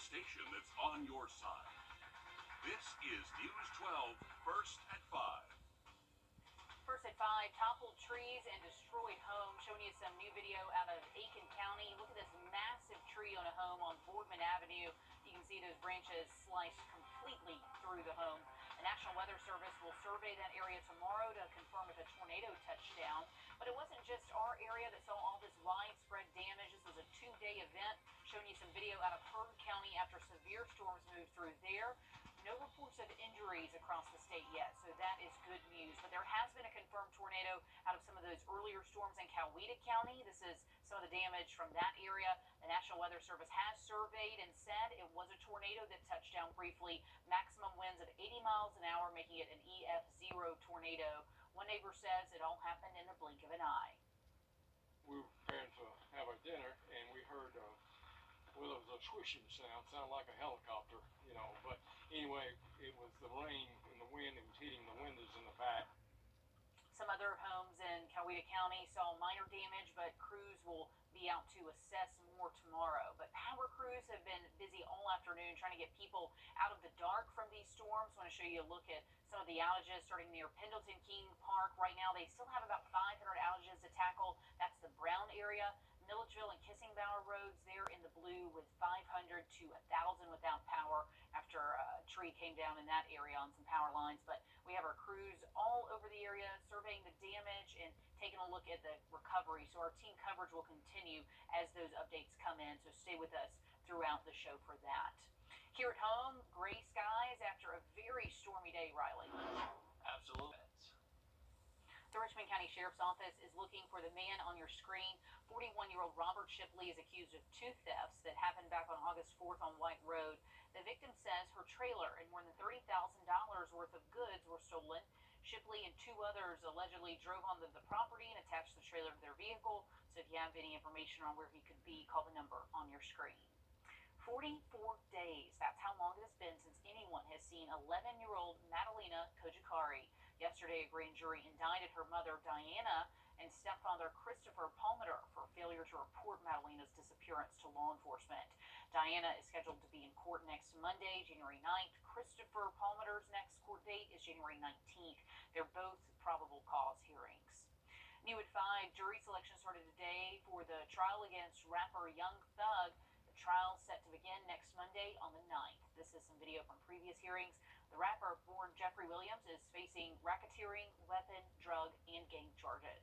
station that's on your side. This is News 12, First at 5. First at 5, toppled trees and destroyed homes. Showing you some new video out of Aiken County. Look at this massive tree on a home on Boardman Avenue. You can see those branches sliced completely through the home. The National Weather Service will survey that area tomorrow to confirm if a tornado touched down. But it wasn't just our area that saw all this widespread damage. This was a 2-day event. Showing you some video out of Hearn County after severe storms moved through there. No reports of injuries across the state yet, so that is good news. But there has been a confirmed tornado out of some of those earlier storms in Coweta County. This is some of the damage from that area. The National Weather Service has surveyed and said it was a tornado that touched down briefly. Maximum winds of 80 miles an hour, making it an EF0 tornado. One neighbor says it all happened in the blink of an eye. We were preparing to have our dinner, and we heard well, it was a swishing sound, sounded like a helicopter, but anyway, it was the rain and the wind. It was hitting the windows in the back. Some other homes in Coweta County saw minor damage, but crews will be out to assess more tomorrow. But power crews have been busy all afternoon trying to get people out of the dark from these storms. I want to show you a look at some of the outages starting near Pendleton King Park. Right now, they still have about 500 outages to tackle. That's the Brown area. Milledgeville and Kissing Bower roads, they're in the blue with 500 to 1,000 without power after a tree came down in that area on some power lines. But we have our crews all over the area surveying the damage and taking a look at the recovery. So our team coverage will continue as those updates come in. So stay with us throughout the show for that. Here at home, gray skies after a very stormy day, Riley. Absolutely. The Richmond County Sheriff's Office is looking for the man on your screen. 41-year-old Robert Shipley is accused of 2 thefts that happened back on August 4th on White Road. The victim says her trailer and more than $30,000 worth of goods were stolen. Shipley and 2 others allegedly drove onto the property and attached the trailer to their vehicle. So if you have any information on where he could be, call the number on your screen. 44 days. That's how long it has been since anyone has seen 11-year-old Madalena Kojikari. Yesterday, a grand jury indicted her mother, Diana, and stepfather, Christopher Palmer, for failure to report Madalena's disappearance to law enforcement. Diana is scheduled to be in court next Monday, January 9th. Christopher Palmer's next court date is January 19th. They're both probable cause hearings. New at 5, jury selection started today for the trial against rapper Young Thug. The trial set to begin next Monday on the 9th. This is some video from previous hearings. The rapper, born Jeffrey Williams, is facing racketeering, weapon, drug, and gang charges.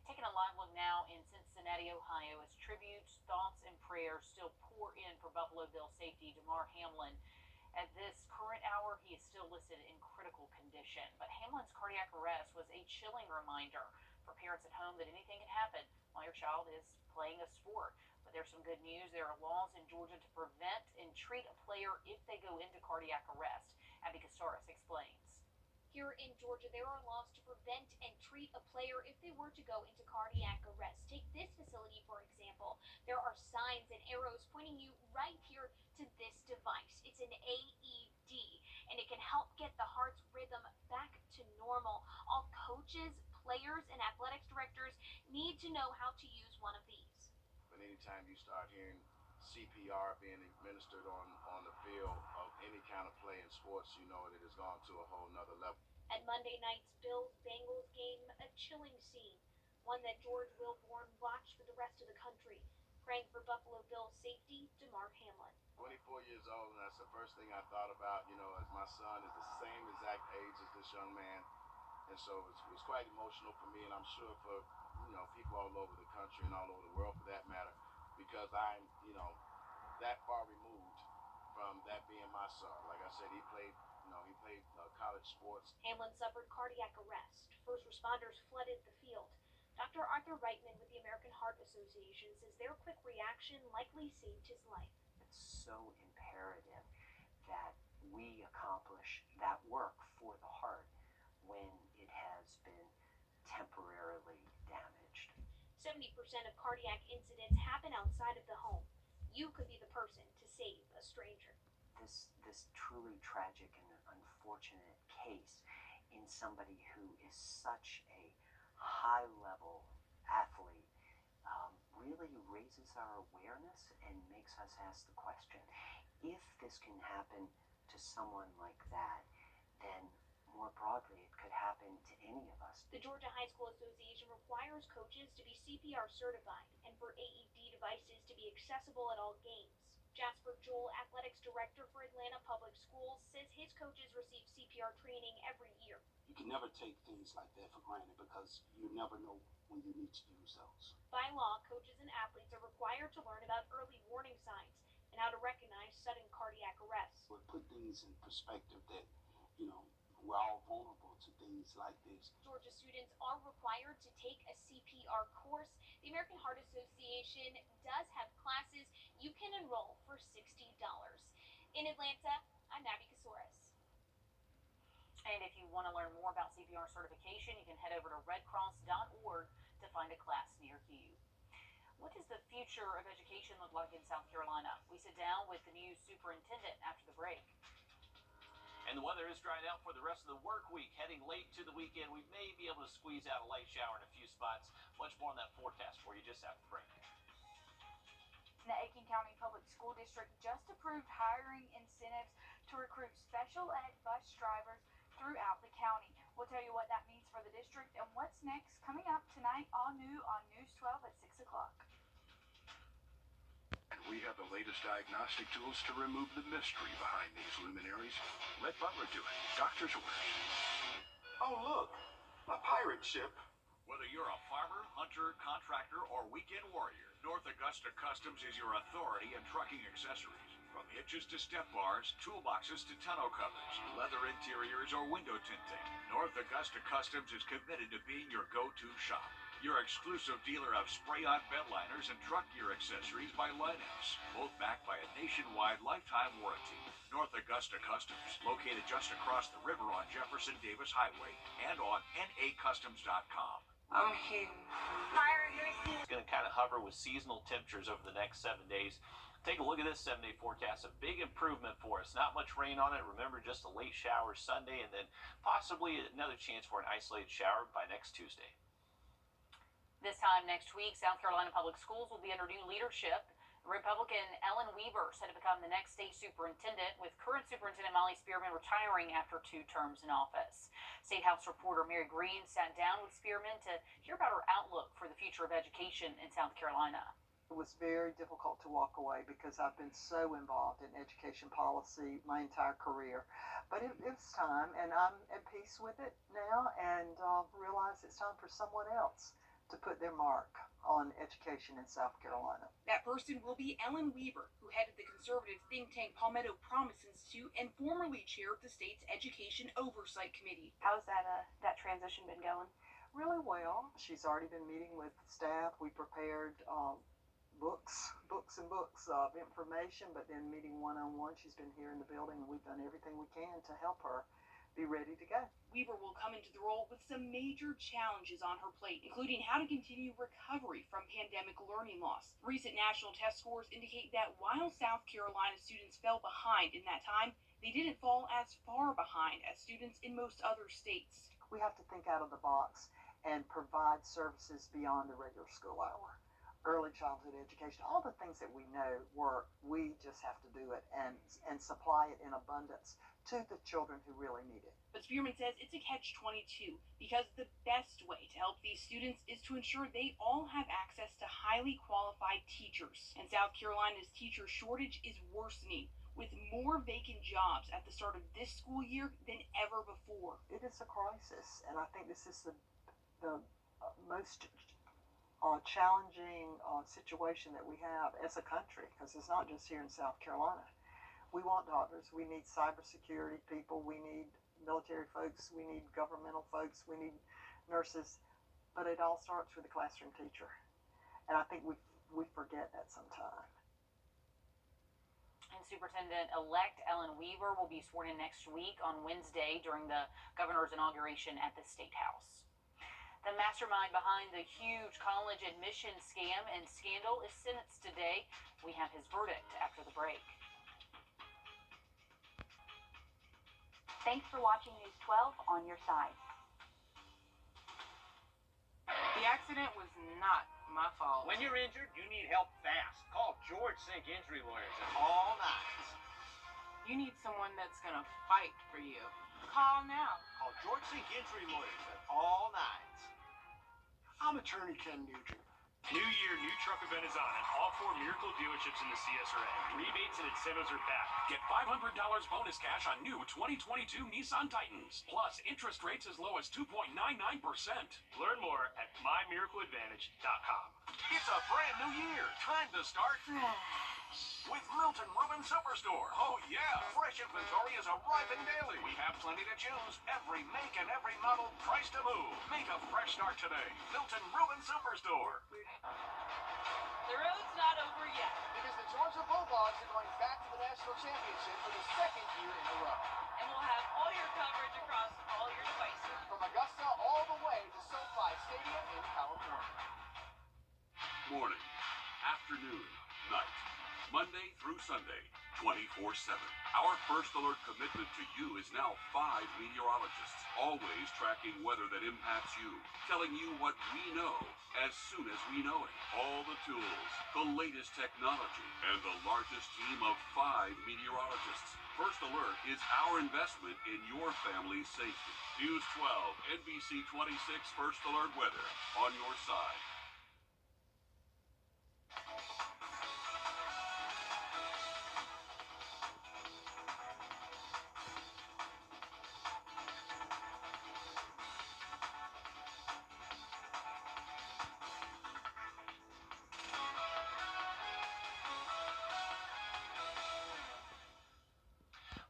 Taking a live look now in Cincinnati, Ohio, as tributes, thoughts, and prayers still pour in for Buffalo Bill safety Damar Hamlin. At this current hour, he is still listed in critical condition. But Hamlin's cardiac arrest was a chilling reminder for parents at home that anything can happen while your child is playing a sport. But there's some good news. There are laws in Georgia to prevent and treat a player if they go into cardiac arrest. Abby Castaris explains. Here in Georgia, there are laws to prevent and treat a player if they were to go into cardiac arrest. Take this facility, for example. There are signs and arrows pointing you right here to this device. It's an AED, and it can help get the heart's rhythm back to normal. All coaches, players, and athletics directors need to know how to use one of these. But anytime you start hearing CPR being administered on the field of any kind of play in sports, you know that it's gone to a whole nother level. At Monday night's Bills-Bengals game, a chilling scene, one that George Wilborn watched for the rest of the country. Praying for Buffalo Bills safety, Damar Hamlin. 24 years old, and that's the first thing I thought about, as my son is the same exact age as this young man. And so it was quite emotional for me, and I'm sure for, people all over the country and all over the world for that matter, because I'm, that far removed from that being my son. Like I said, he played college sports. Hamlin suffered cardiac arrest. First responders flooded the field. Dr. Arthur Reitman with the American Heart Association says their quick reaction likely saved his life. It's so imperative that we accomplish that work for the heart when it has been temporarily damaged. 70% of cardiac incidents happen outside of the home. You could be the person to save a stranger. This truly tragic and unfortunate case in somebody who is such a high-level athlete really raises our awareness and makes us ask the question, If this can happen to someone like that, then more broadly it could happen to any of us. The Georgia High School Association requires coaches to be CPR certified and for AED devices to be accessible at all games. Jasper Joel, athletics director for Atlanta Public Schools, says his coaches receive CPR training every year. You can never take things like that for granted because you never know when you need to use those. By law, coaches and athletes are required to learn about early warning signs and how to recognize sudden cardiac arrest. But put things in perspective that, we're all vulnerable to things like this. Georgia students are required to take a CPR course. The American Heart Association does have classes. You can enroll for $60. In Atlanta, I'm Abby Kasouris. And if you want to learn more about CPR certification, you can head over to redcross.org to find a class near you. What does the future of education look like in South Carolina? We sit down with the new superintendent after the break. And the weather is drying out for the rest of the work week. Heading late to the weekend, we may be able to squeeze out a light shower in a few spots. Much more on that forecast for you just after the break. The Aiken County Public School District just approved hiring incentives to recruit special ed bus drivers throughout the county. We'll tell you what that means for the district and what's next coming up tonight, all new on News 12 at 6 o'clock. We have the latest diagnostic tools to remove the mystery behind these luminaries. Let Butler do it. Doctor's orders. Oh, look, a pirate ship. Whether you're a farmer, hunter, contractor, or weekend warrior, North Augusta Customs is your authority in trucking accessories. From hitches to step bars, toolboxes to tonneau covers, leather interiors, or window tinting, North Augusta Customs is committed to being your go-to shop. Your exclusive dealer of spray-on bed liners and truck gear accessories by Linehouse, both backed by a nationwide lifetime warranty. North Augusta Customs, located just across the river on Jefferson Davis Highway and on nacustoms.com. I'm here. It's going to kind of hover with seasonal temperatures over the next 7 days. Take a look at this 7-day forecast. A big improvement for us. Not much rain on it. Remember, just a late shower Sunday and then possibly another chance for an isolated shower by next Tuesday. This time next week, South Carolina Public Schools will be under new leadership. Republican Ellen Weaver set to become the next state superintendent, with current superintendent Molly Spearman retiring after 2 terms in office. State House reporter Mary Green sat down with Spearman to hear about her outlook for the future of education in South Carolina. It was very difficult to walk away because I've been so involved in education policy my entire career. But it's time, and I'm at peace with it now, and realize it's time for someone else to put their mark on education in South Carolina. That person will be Ellen Weaver, who headed the conservative think tank Palmetto Promise Institute and formerly chaired the state's Education Oversight Committee. How's that transition been going? Really well. She's already been meeting with staff. We prepared books of information, but then meeting one-on-one. She's been here in the building, and we've done everything we can to help her be ready to go. Weaver will come into the role with some major challenges on her plate, including how to continue recovery from pandemic learning loss. Recent national test scores indicate that while South Carolina students fell behind in that time, they didn't fall as far behind as students in most other states. We have to think out of the box and provide services beyond the regular school hour. Early childhood education, all the things that we know work, we just have to do it and supply it in abundance to the children who really need it. But Spearman says it's a catch-22 because the best way to help these students is to ensure they all have access to highly qualified teachers. And South Carolina's teacher shortage is worsening, with more vacant jobs at the start of this school year than ever before. It is a crisis, and I think this is the most challenging situation that we have as a country, because it's not just here in South Carolina. We want doctors, we need cybersecurity people, we need military folks, we need governmental folks, we need nurses, but it all starts with a classroom teacher. And I think we forget that sometimes. And Superintendent-elect Ellen Weaver will be sworn in next week on Wednesday during the governor's inauguration at the State House. The mastermind behind the huge college admission scam and scandal is sentenced today. We have his verdict after the break. Thanks for watching News 12 on your side. The accident was not my fault. When you're injured, you need help fast. Call George Sink Injury Lawyers at all nines. You need someone that's gonna fight for you. Call now. Call George Sink Injury Lawyers at all nines. I'm attorney Ken Nugent. New year, new truck event is on at all 4 Miracle dealerships in the CSRA. Rebates and incentives are back. Get $500 bonus cash on new 2022 Nissan Titans. Plus, interest rates as low as 2.99%. Learn more at mymiracleadvantage.com. It's a brand new year. Time to start with Milton Rubin Superstore. Oh yeah, fresh inventory is arriving daily. We have plenty to choose. Every make and every model priced to move. Make a fresh start today. Milton Rubin Superstore. The road's not over yet. Because the Georgia Bulldogs are going back to the national championship for the second year in a row. And we'll have all your coverage across all your devices. From Augusta all the way to SoFi Stadium in California. Morning, afternoon, night, Monday through Sunday, 24/7. Our first alert commitment to you is now 5 meteorologists, always tracking weather that impacts you, telling you what we know as soon as we know it. All the tools, the latest technology, and the largest team of 5 meteorologists. First Alert is our investment in your family's safety. News 12, NBC 26 First Alert Weather on your side.